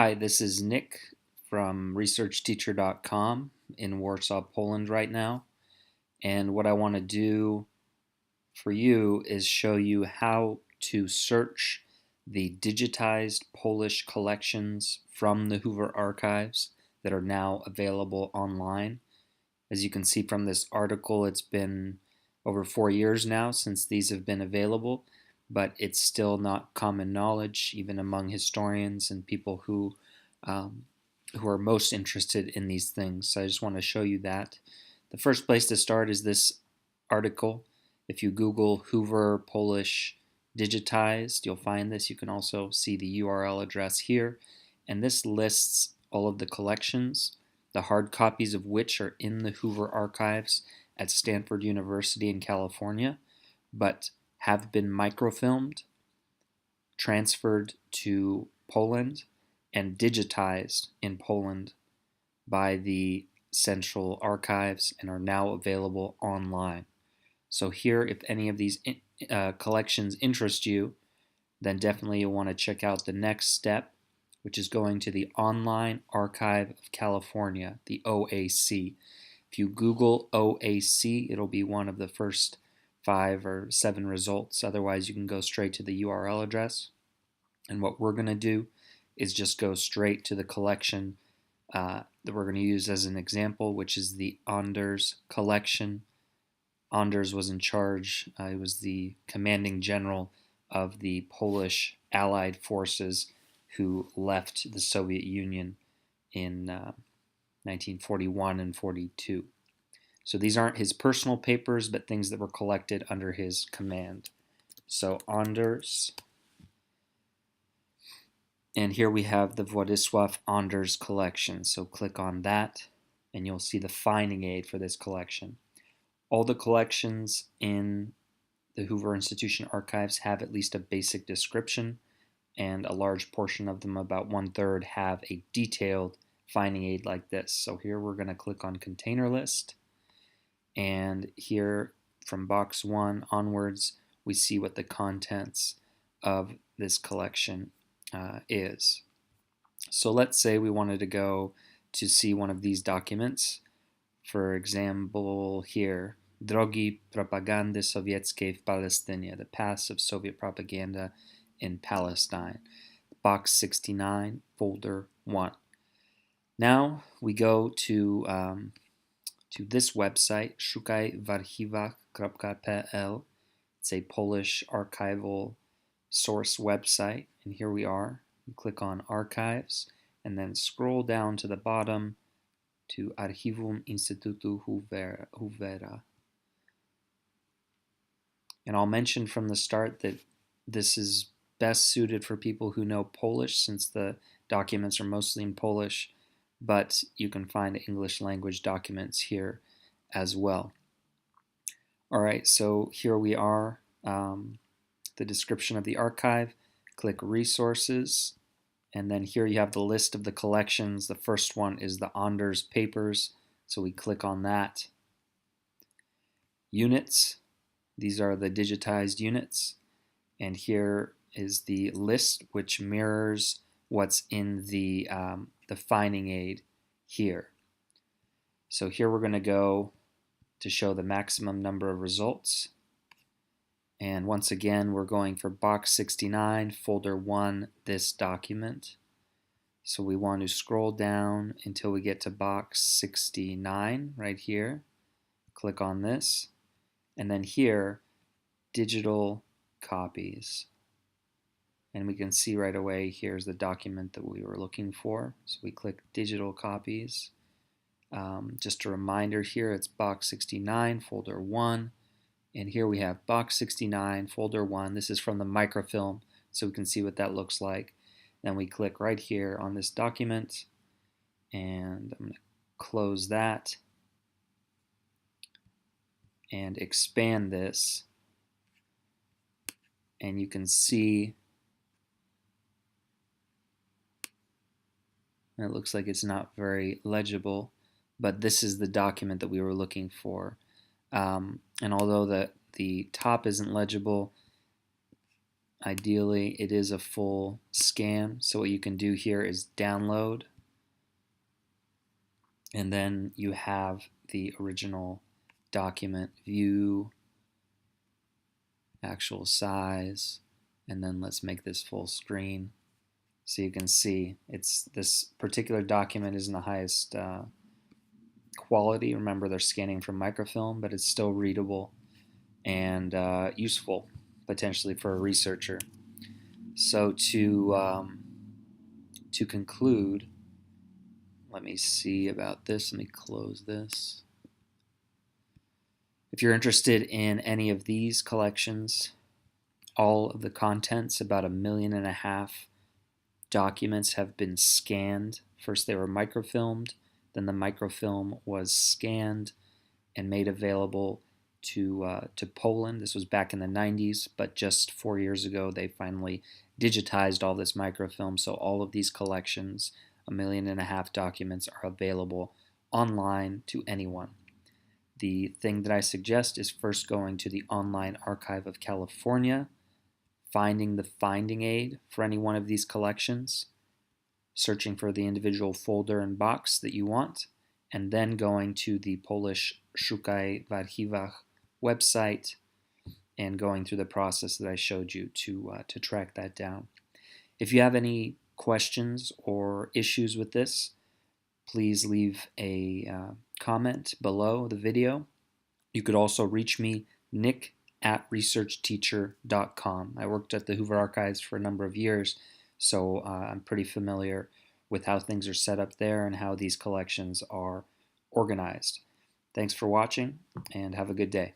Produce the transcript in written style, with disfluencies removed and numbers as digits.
Hi, this is Nick from researchteacher.com in Warsaw, Poland right now. And what I want to do for you is show you how to search the digitized Polish collections from the Hoover archives that are now available online. As you can see from this article, it's been over 4 years now since these have been available, but it's still not common knowledge, even among historians and people um, who are most interested in these things. So I just want to show you that. The first place to start is this article. If you Google Hoover Polish digitized, you'll find this. You can also see the URL address here. And this lists all of the collections, the hard copies of which are in the Hoover archives at Stanford University in California, but have been microfilmed, transferred to Poland, and digitized in Poland by the Central Archives and are now available online. So here, if any of these collections interest you, then definitely you'll want to check out the next step, which is going to the Online Archive of California, the OAC. If you Google OAC, it'll be one of the first 5 or 7 results. Otherwise, you can go straight to the URL address. And what we're going to do is just go straight to the collection that we're going to use as an example, which is the Anders collection. Anders was in charge, he was the commanding general of the Polish Allied forces who left the Soviet Union in 1941 and 42. So these aren't his personal papers, but things that were collected under his command. So Anders, and here we have the Władysław Anders collection. So click on that, and you'll see the finding aid for this collection. All the collections in the Hoover Institution archives have at least a basic description, and a large portion of them, about 1/3, have a detailed finding aid like this. So here we're going to click on Container List, and here from box 1 onwards, we see what the contents of this collection is. So let's say we wanted to go to see one of these documents. For example, here, Drogi propagandy sowieckiej w Palestynie, the paths of Soviet propaganda in Palestine. Box 69, folder 1. Now we go to this website, szukajwarchiwach.pl. It's a Polish archival source website, and here we are. You click on Archives, and then scroll down to the bottom to Archiwum Instytutu Hoovera. And I'll mention from the start that this is best suited for people who know Polish, since the documents are mostly in Polish, but you can find English language documents here as well. All right, so here we are, the description of the archive. Click Resources, and then here you have the list of the collections. The first one is the Anders papers, so we click on that. Units, these are the digitized units, and here is the list, which mirrors what's in the finding aid here. So here we're going to go to show the maximum number of results. And once again, we're going for box 69, folder 1, this document. So we want to scroll down until we get to box 69 right here. Click on this. And then here, digital copies. And we can see right away, here's the document that we were looking for. So we click digital copies. Just a reminder here, it's box 69, folder 1. And here we have box 69, folder 1. This is from the microfilm, so we can see what that looks like. Then we click right here on this document, and I'm going to close that and expand this. And you can see it looks like it's not very legible, but this is the document that we were looking for. And although the top isn't legible, Ideally, it is a full scan. So what you can do here is download, and then you have the original document, view, actual size, and then let's make this full screen so you can see this particular document isn't the highest quality. Remember, they're scanning from microfilm, but it's still readable and useful potentially for a researcher. So to conclude, let me see about this. Let me close this. If you're interested in any of these collections, all of the contents, about 1.5 million documents, have been scanned. First they were microfilmed, then the microfilm was scanned and made available to Poland. This was back in the 90s, but just 4 years ago they finally digitized all this microfilm, so all of these collections, 1.5 million documents, are available online to anyone. The thing that I suggest is first going to the Online Archive of California, finding the finding aid for any one of these collections, searching for the individual folder and box that you want, and then going to the Polish Szukaj w Archiwach website and going through the process that I showed you to track that down. If you have any questions or issues with this, please leave a comment below the video. You could also reach me, nick@researchteacher.com. I worked at the Hoover Archives for a number of years, so I'm pretty familiar with how things are set up there and how these collections are organized. Thanks for watching, and have a good day.